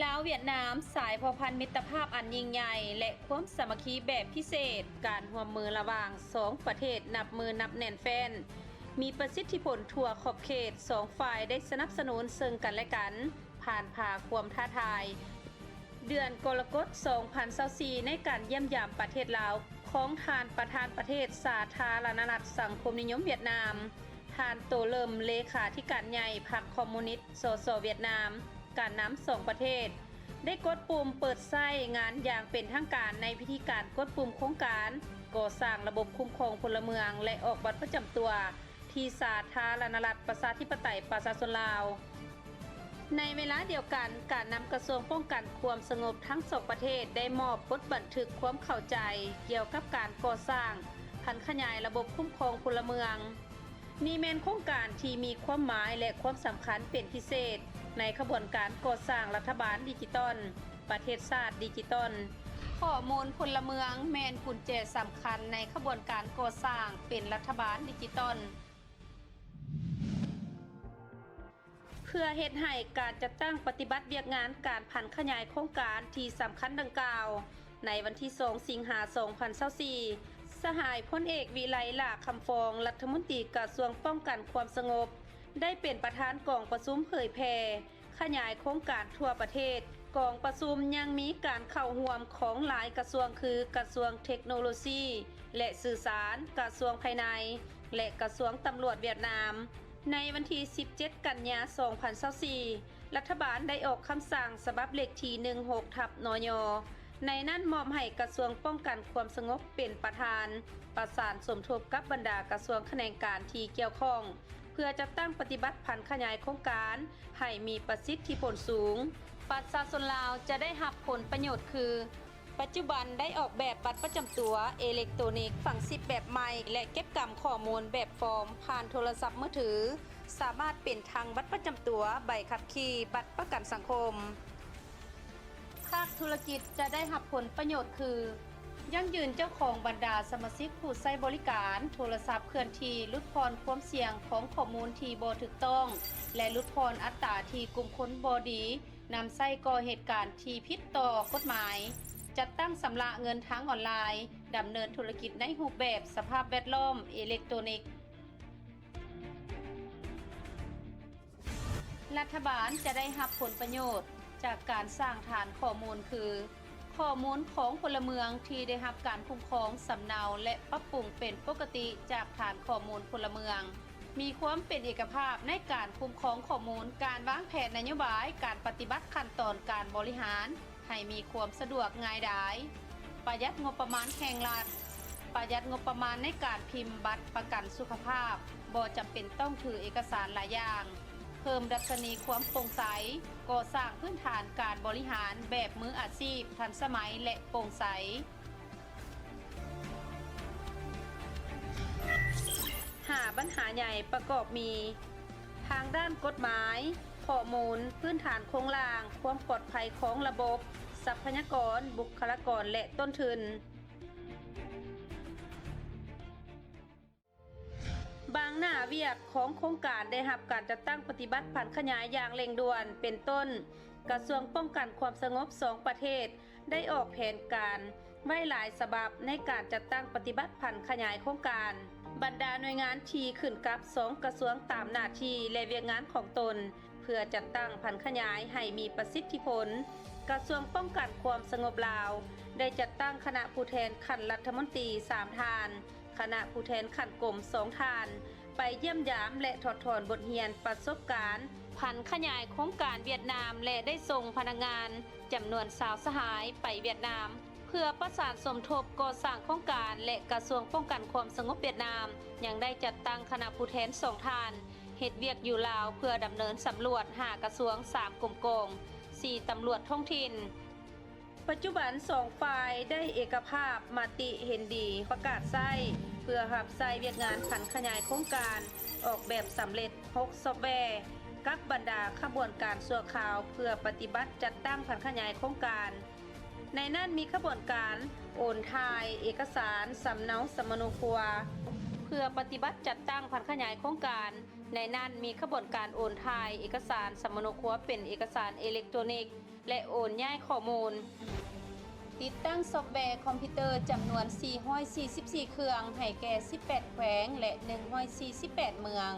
ลาวเวียดนามสายพอพันมิตรภาพอันยิ่งใหญ่และความสามัคคีแบบพิเศษการร่วมมือระหว่าง2ประเทศนับมือนับแน่นแฟนมีประสิทธิผลทั่วขอบเขต2ฝ่ายได้สนับสนุนซึ่งกันและกันผ่านพาความท้าทายเดือนกรกฎาคม2024ในการเยี่ยมยามประเทศลาวของท่านประธานประเทศสาธารณรัฐสังคมนิยมเวียดนามท่านโตเลิมเลขาธิการใหญ่พรรคคอมมิวนิสต์สสเวียดนามการนำ2ประเทศได้กดปุ่มเปิดใช้งานอย่างเป็นทางการในพิธีการกดปุ่มโครงการก่อสร้างระบบคุ้มครองพลเมืองและออกบัตรประจำตัวที่สาธารณรัฐประชาธิปไตยประชาชนลาวในเวลาเดียวกันการนำกระทรวงป้องกันความสงบทั้งสองประเทศได้มอบบทบันทึกความเข้าใจเกี่ยวกับการก่อสร้างพันขยายระบบคุ้มครองพลเมืองนี่แม่นโครงการที่มีความหมายและความสำคัญเป็นพิเศษในขบวนการก่อสร้างรัฐบาลดิจิตอลประเทศชาติดิจิตอลข้อมูลพลเมืองแม่นกุญแจสำคัญในขบวนการก่อสร้างเป็นรัฐบาลดิจิตอลเพื่อเฮ็ดให้การจัดตั้งปฏิบัติเวียกงานการพันขยายโครงการที่สำคัญดังกล่าวในวันที่2สิงหาคม2024สหายพลเอกวิไลลาคำฟองรัฐมนตรีกระทรวงป้องกันความสงบได้เป็นประธานกองประชุมเผยแพร่ขยายโครงการทั่วประเทศกองประชุมยังมีการเข้าร่วมของหลายกระทรวงคือกระทรวงเทคโนโลยีและสื่อสารกระทรวงภายในและกระทรวงตำรวจเวียดนามในวันที่17กันยายน2024รัฐบาลได้ออกคำสั่งฉบับเลขที่16/นย.ในนั้นมอบให้กระทรวงป้องกันความสงบเป็นประธานประสานสมทบกับบรรดากระทรวงแขนงการที่เกี่ยวข้องเพื่อจะตั้งปฏิบัติพันขยายโครงการให้มีประสิทธิผลสูงประชาชนลาวจะได้รับผลประโยชน์คือปัจจุบันได้ออกแบบบัตรประจำตัวอิเล็กทรอนิกส์ฝังชิปแบบใหม่และเก็บกำข้อมูลแบบฟอร์มผ่านโทรศัพท์มือถือสามารถเป็นทางบัตรประจำตัวใบขับขี่บัตรประกันสังคมภาคธุรกิจจะได้รับผลประโยชน์คือยั่งยืนเจ้าของบรรดาสมาชิกผู้ใช้บริการโทรศัพท์เคลื่อนที่ลดพรความเสี่ยงของข้อมูลที่บ่ถูกต้องและลดพรอัตราที่กลุ่มคนบ่ดีนำใช้ก่อเหตุการณ์ที่ผิดต่อกฎหมายจัดตั้งสำระเงินทางออนไลน์ดำเนินธุรกิจในรูปแบบสภาพแวดล้อมอิเล็กทรอนิกส์รัฐบาลจะได้รับผลประโยชน์จากการสร้างฐานข้อมูลคือข้อมูลของพลเมืองที่ได้รับการคุ้มครองสำเนาและปรับปรุงเป็นปกติจากฐานข้อมูลพลเมืองมีความเป็นเอกภาพในการคุ้มครองข้อมูลการวางแผนนโยบายการปฏิบัติขั้นตอนการบริหารให้มีความสะดวกง่ายดายประหยัดงบประมาณแห่งรัฐประหยัดงบประมาณในการพิมพ์บัตรประกันสุขภาพบ่จำเป็นต้องถือเอกสารหลายอย่างเพิ่มดัชนีความโปร่งใสก่อสร้างพื้นฐานการบริหารแบบมืออาชีพทันสมัยและโปร่งใสปัญหาใหญ่ประกอบมีทางด้านกฎหมายข้อมูลพื้นฐานโครงสร้างความปลอดภัยของระบบทรัพยากรบุคลากรและต้นทุนบางหน้าเวียกของโครงการได้รับการจัดตั้งปฏิบัติผันขยายอย่างเร่งด่วนเป็นต้นกระทรวงป้องกันความสงบ2ประเทศได้ออกแผนการไว้หลายฉบับในการจัดตั้งปฏิบัติผันขยายโครงการบรรดาหน่วยงานที่ขึ้นกับ2กระทรวงตามหน้าที่และเวียกงานของตนเพื่อจัดตั้งผันขยายให้มีประสิทธิผลกระทรวงป้องกันความสงบลาวได้จัดตั้งคณะผู้แทนขั้นรัฐมนตรี3ท่านคณะผู้แทนขั้นกรม2ท่านไปเยี่ยมยามและถอดถอนบทเรียนประสบการณ์ผันขยายโครงการเวียดนามและได้ส่งพนักงานจำนวน20สหายไปเวียดนามเพื่อประสานสมทบก่อสร้างโครงการและกระทรวงป้องกันความสงบเวียดนามยังได้จัดตั้งคณะผู้แทน2ท่านเฮ็ดเวียกอยู่ลาวเพื่อดำเนินสำรวจ5กระทรวง3กรมกอง4ตำรวจท้องถิ่นปัจจุบัน2ฝ่ายได้เอกภาพมติเห็นดีประกาศใช้เพื่อรับใช้เวียกงานผันขยายโครงการออกแบบสำเร็จ6ซอฟต์แวร์กับบรรดาขบวนการชั่วคราวเพื่อปฏิบัติจัดตั้งผันขยายโครงการในนั้นมีขบวนการโอนถ่ายเอกสารสำเนาสำมโนครัวเพื่อปฏิบัติจัดตั้งผันขยายโครงการ ในนั้นมีขบวนการโอนถ่ายเอกสารสำเนาครัวเป็นเอกสารอิเล็กทรอนิกส์และโอนย้ายข้อมูลติดตั้งซอฟต์แวร์คอมพิวเตอร์จำนวน444เครื่องให้แก่18แขวงและ148เมือง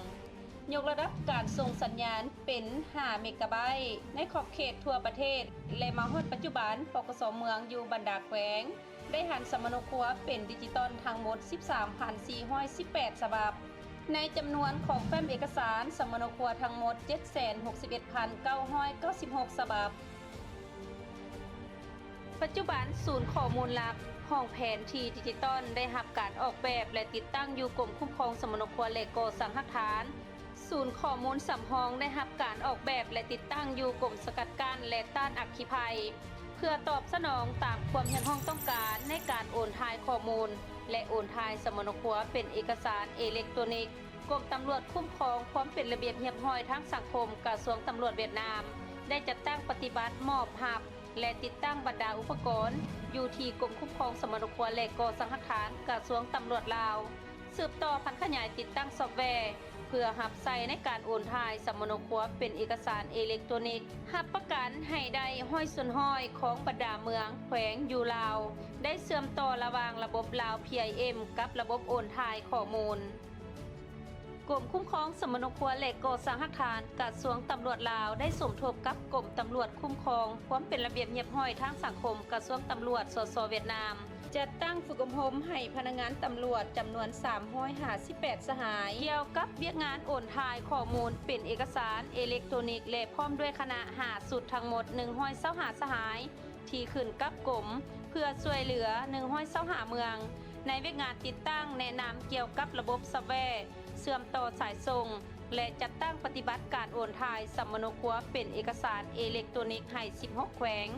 ยกระดับการส่งสัญญาณเป็น5เมกะไบต์ในขอบเขตทั่วประเทศและมาฮอดปัจจุบันปกส.เมืองอยู่บรรดาแขวงได้หันสำเนาครัวเป็นดิจิตอลทั้งหมด 13,418 ฉบับในจำนวนของแฟ้มเอกสารสำเนาครัวทั้งหมด 761,996 ฉบับปัจจุบันศูนย์ข้อมูลหลักห้องแผนที่ดิจิตอลได้รับการออกแบบและติดตั้งอยู่กรมคุ้มครองสมนครัวและก่อสังหฐานศูนย์ข้อมูลสำรองได้รับการออกแบบและติดตั้งอยู่กรมสกัดกั้นและต้านอัคคีภัยเพื่อตอบสนองตามความยังห้องต้องการในการโอนถ่ายข้อมูลและโอนถ่ายสมนครัวเป็นเอกสารอิเล็กทรอนิกส์กรมตำรวจคุ้มครองความเป็นระเบียบเรียบร้อยทั้งสังคมกระทรวงตำรวจเวียดนามได้จัดตั้งปฏิบัติมอบหับและติดตั้งบรรดาอุปกรณ์อยู่ที่กรมคุ้มครองสมนครัวและก่อสังหฐานกระทรวงตำรวจลาวสืบต่อพันขยายติดตั้งซอฟต์แวร์เพื่อหับใส่ในการโอนถ่ายสมนครัวเป็นเอกสารอิเล็กทรอนิกส์หับประกันให้ได้ห้อยส่วนห้อยของบรรดาเมืองแขวงอยู่ลาวได้เชื่อมต่อระหว่างระบบลาว PIM กับระบบโอนถ่ายข้อมูลกรมคุ้มครองสมนครัวและก่อสังหฐานกระทรวงตำรวจลาวได้สมทบกับกรมตำรวจคุ้มครองความเป็นระเบียบเรียบร้อยทางสังคมกระทรวงตำรวจสสเวียดนามจัดตั้งฝึกอบรมให้พนักงานตำรวจจำนวน358สหายเกี่ยวกับเวียกงานโอนถ่ายข้อมูลเป็นเอกสารอิเล็กทรอนิกส์และพร้อมด้วยคณะ5สุดทั้งหมด125สหายที่ขึ้นกับกรมเพื่อช่วยเหลือ125เมืองในเวียกงานติดตั้งแนะนำเกี่ยวกับระบบซอฟต์แวร์เชื่อมต่อสายส่งและจัดตั้งปฏิบัติการโอนถ่ายสมนครัวเป็นเอกสารอิเล็กทรอนิกส์ให้16แขวง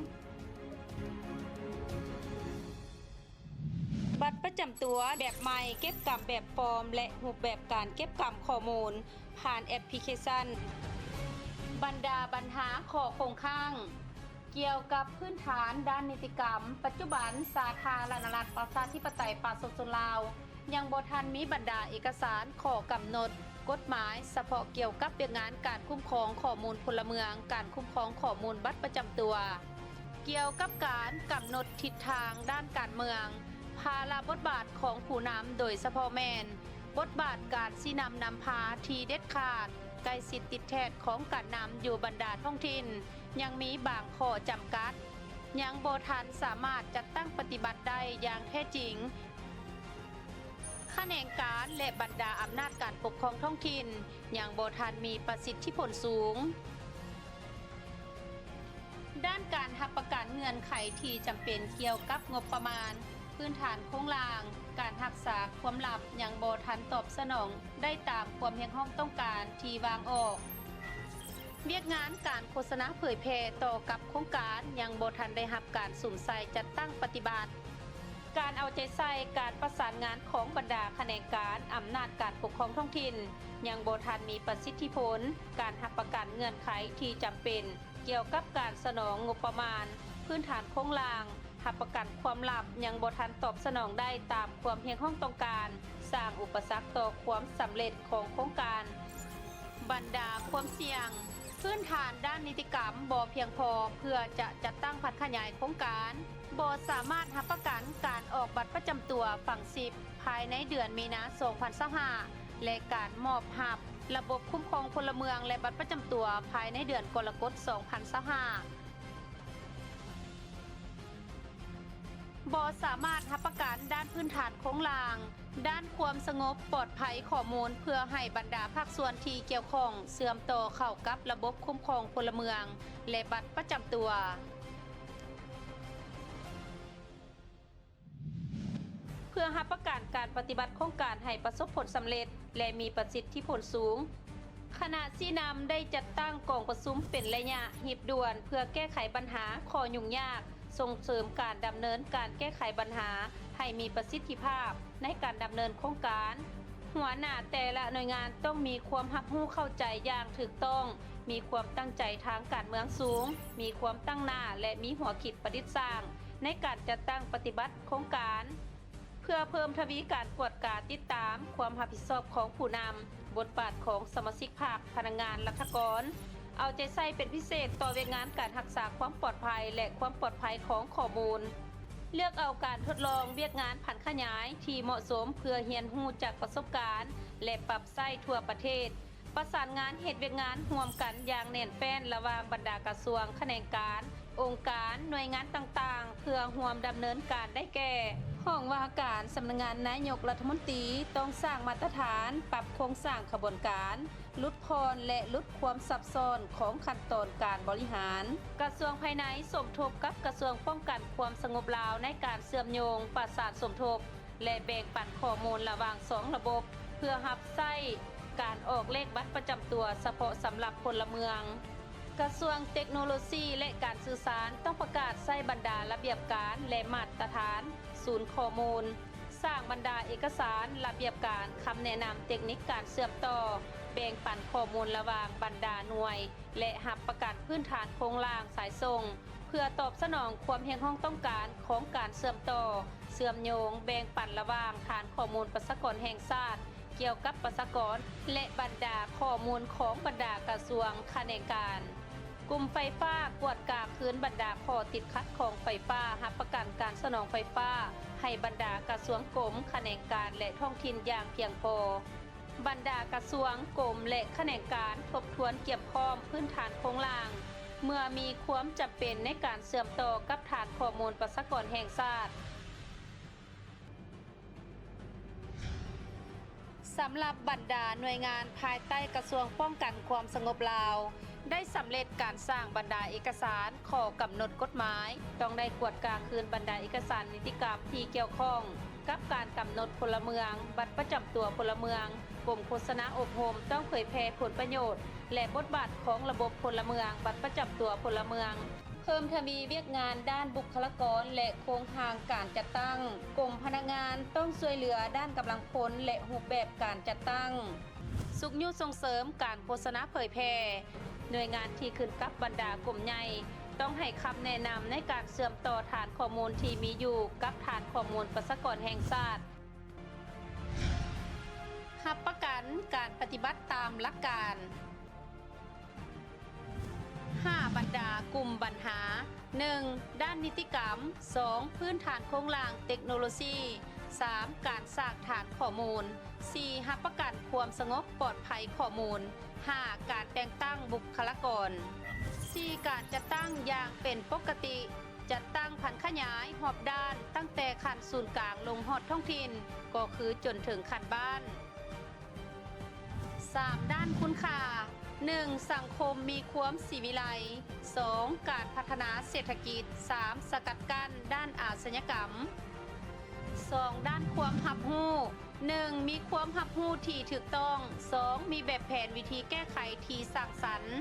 บัตรประจำตัวแบบใหม่เก็บกำแบบฟอร์มและรูปแบบการเก็บกำข้อมูลผ่านแอปพลิเคชันบรรดาปัญหาข้อคงค้างเกี่ยวกับพื้นฐานด้านนิติกรรมปัจจุบันสาธารณรัฐประชาธิปไตยประชาชนลาวยังบ่ทันมีบรรดาเอกสารข้อกำหนดกฎหมายเฉพาะเกี่ยวกับเรื่องงานการคุ้มครองข้อมูลพลเมืองการคุ้มครองข้อมูลบัตรประจำตัวเกี่ยวกับการกำหนดทิศทางด้านการเมืองภาระบทบาทของผู้นำโดยเฉพาะแม่นบทบาทการชี้นำพาที่เด็ดขาดใกล้ชิดติดแทดของการนำอยู่บรรดาท้องถิ่นยังมีบางข้อจำกัดยังบ่ทันสามารถจัดตั้งปฏิบัติได้อย่างแท้จริงแขนงการและบรรดาอำนาจการปกครองท้องถิ่นยังบ่ทันมีประสิทธิผลสูงด้านการรับประกันเงื่อนไขที่จำเป็นเกี่ยวกับงบประมาณพื้นฐานโครงล่างการรักษาความลับยังบ่ทันตอบสนองได้ตามความเรียกร้องต้องการที่วางออกเวียกงานการโฆษณาเผยแพร่ต่อกับโครงการยังบ่ทันได้รับการสุ่มใส่จัดตั้งปฏิบัติการเอาใจใส่การประสานงานของบรรดาแขนงการอำนาจการปกครองท้องถิ่นยังบ่ทันมีประสิทธิผลการรับประกันเงื่อนไขที่จำเป็นเกี่ยวกับการสนองงบประมาณพื้นฐานโครงล่างรับประกันความลับยังบ่ทันตอบสนองได้ตามความเรียกร้องต้องการสร้างอุปสรรคต่อความสำเร็จของโครงการบรรดาความเสี่ยงพื้นฐานด้านนิติกรรมบ่เพียงพอเพื่อจะจัดตั้งพันขยายโครงการบ่สามารถรับประกันการออกบัตรประจำตัวฝั่ง10ภายในเดือนมีนาคม2025และการมอบหับระบบคุ้มครองพลเมืองและบัตรประจำตัวภายในเดือนกรกฎาคม2025บ่สามารถรับประกันด้านพื้นฐานโครงล่างด้านความสงบปลอดภัยข้อมูลเพื่อให้บรรดาภาคส่วนที่เกี่ยวข้องเชื่อมต่อเข้ากับระบบคุ้มครองพลเมืองและบัตรประจำตัวเพื่อรับประกันการปฏิบัติโครงการให้ประสบผลสำเร็จและมีประสิทธิผลสูงคณะชี้นำได้จัดตั้งกองประชุมเป็นระยะหีบด่วนเพื่อแก้ไขปัญหาข้อยุ่งยากส่งเสริมการดำเนินการแก้ไขปัญหาให้มีประสิทธิภาพในการดำเนินโครงการหัวหน้าแต่ละหน่วยงานต้องมีความรับรู้เข้าใจอย่างถูกต้องมีความตั้งใจทางการเมืองสูงมีความตั้งหน้าและมีหัวคิดประดิษฐ์สร้างในการจัดตั้งปฏิบัติโครงการเพื่อเพิ่มทวีการกวดกาติดตามความรับผิดชอบของผู้นำ บทบาทของสมาชิกภาคพนักงานรัฐกรเอาใจใส่เป็นพิเศษต่อเวียกงานการรักษาความปลอดภัยและความปลอดภัยของข้อมูลเลือกเอาการทดลองเวียกงานผันขยายที่เหมาะสมเพื่อเรียนรู้จากประสบการณ์และปรับใช้ทั่วประเทศประสานงานเหตุเวียกงานร่วมกันอย่างแน่นแฟ้นระหว่างบรรดากระทรวงแขนงการองค์การหน่วยงานต่างๆเพื่อร่วมดำเนินการได้แก่ห้องว่าการสำนักงานนายกรัฐมนตรีต้องสร้างมาตรฐานปรับโครงสร้างขบวนการลดพรและลดความซับซ้อนของขั้นตอนการบริหารกระทรวงภายในสมทบกับกระทรวงป้องกันความสงบลาวในการเชื่อมโยงประสานสมทบและแบ่งปันข้อมูลระหว่าง2ระบบเพื่อรับใช้การออกเลขบัตรประจำตัวเฉพาะสำหรับพลเมืองกระทรวงเทคโนโลยีและการสื่อสารต้องประกาศใช้บรรดาระเบียบการและมาตรฐานศูนย์ข้อมูลสร้างบรรดาเอกสารระเบียบการคำแนะนำเทคนิคการเชื่อมต่อแบ่งปันข้อมูลระหว่างบรรดาหน่วยและหับประกันพื้นฐานโครงล่างสายส่งเพื่อตอบสนองความเพียงห้องต้องการของการเชื่อมต่อเชื่อมโยงแบ่งปันระหว่างฐานข้อมูลประชากรแห่งชาติเกี่ยวกับประชากรและบรรดาข้อมูลของบรรดากระทรวงแขนงการกลุ่มไฟฟ้ากวดกาคืนบรรดาข้อติดขัดของไฟฟ้าหับประกันการสนองไฟฟ้าให้บรรดากระทรวงกรมแขนงการและท้องถิ่นอย่างเพียงพอบรรดากระทรวงกรมและแขนงการทบทวนเก็บพร้อมพื้นฐานโครงล่างเมื่อมีความจำเป็นในการเชื่อมต่อกับฐานข้อมูลประชากรแห่งชาติสำหรับบรรดาหน่วยงานภายใต้กระทรวงป้องกันความสงบลาวได้สำเร็จการสร้างบรรดาเอกสารข้อกำหนดกฎหมายต้องได้กวดกาคืนบรรดาเอกสารนิติกรรมที่เกี่ยวข้องกับการกำหนดพลเมืองบัตรประจำตัวพลเมืองกรมโฆษณาอบรมต้องเผยแพร่ผลประโยชน์และบทบาทของระบบพลเมืองบัตรประจำตัวพลเมืองเพิ่มทวีเวียกงานด้านบุคลากรและโครงทางการจัดตั้งกรมพนักงานต้องช่วยเหลือด้านกำลังพลและรูปแบบการจัดตั้งสุขยุส่งเสริมการโฆษณาเผยแพร่หน่วยงานที่ขึ้นกับบรรดากลุ่มใหญ่ต้องให้คำแนะนำในการเชื่อมต่อฐานข้อมูลที่มีอยู่กับฐานข้อมูลประชากรแห่งชาติรับประกันการปฏิบัติตามหลักการ5 บรรดากลุ่มปัญหา 1. ด้านนิติกรรม 2. พื้นฐานโครงล่างเทคโนโลยี 3. การสร้างฐานข้อมูล 4. รับประกันความสงบปลอดภัยข้อมูล 5. การแต่งตั้งบุคลากร 4. การจัดตั้งอย่างเป็นปกติจัดตั้งผันขยายหอบด้านตั้งแต่ขั้นศูนย์กลางลงฮอดท้องถิ่นก็คือจนถึงขั้นบ้าน 3. ด้านคุณค่า 1. สังคมมีความสิวิไล 2. การพัฒนาเศรษฐกิจ 3. สกัดกั้นด้านอาชญากรรม 2. ด้านความรับรู้ 1. มีความรับรู้ที่ถูกต้อง 2. มีแบบแผนวิธีแก้ไขที่สร้างสรรค์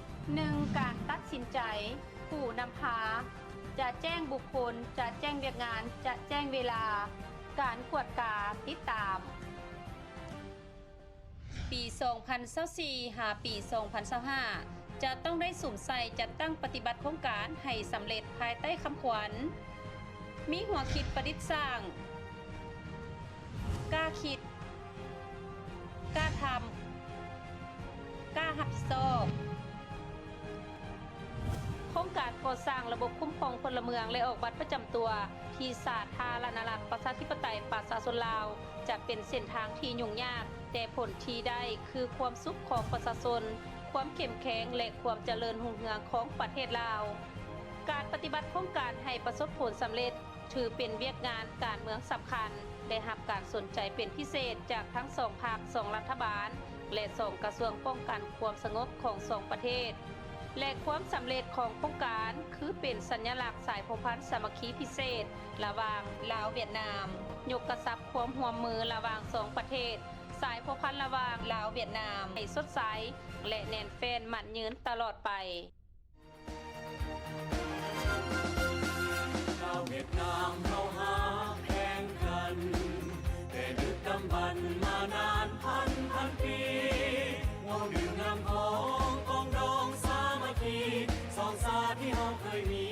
1. การตัดสินใจผู้นำพาจะแจ้งบุคคลจะแจ้งเวียกงานจะแจ้งเวลาการกวดกาติดตามปี 2024 หาปี 2025 จะต้องได้สุ่มใส่จัดตั้งปฏิบัติโครงการให้สำเร็จภายใต้คำขวัญมีหัวคิดประดิษฐ์สร้างกล้าคิดกล้าทำกล้ารับผิดชอบโครงการก่อสร้างระบบคุ้มครองพลเมืองและออกบัตรประจำตัวที่สาธารณรัฐประชาธิปไตยประชาชนลาวจะเป็นเส้นทางที่ยุ่งยากแต่ผลที่ได้คือความสุขของประชาชนความเข้มแข็งและความเจริญรุ่งเรืองของประเทศลาวการปฏิบัติโครงการให้ประสบผลสำเร็จถือเป็นเวียกงานการเมืองสำคัญได้รับการสนใจเป็นพิเศษจากทั้ง2 ภาค 2 รัฐบาลและ2 กระทรวงป้องกันความสงบของ2 ประเทศและความสำเร็จของโครงการคือเป็นสัญลักษณ์สายผูกพันสามัคคีพิเศษระหว่างลาวเวียดนามยกกระชับความร่วมมือระหว่าง2 ประเทศสายผูกพันระหว่างลาวเวียดนามให้สดใสและแน่นแฟ้นมั่นยืนตลอดไปชาวเวียดนามเขาหาแข่งกันแต่ดึกดำบรรพ์มานานพันปีเราดื่มน้ำของกองดองสามัคคีสองสาที่เราเคยมี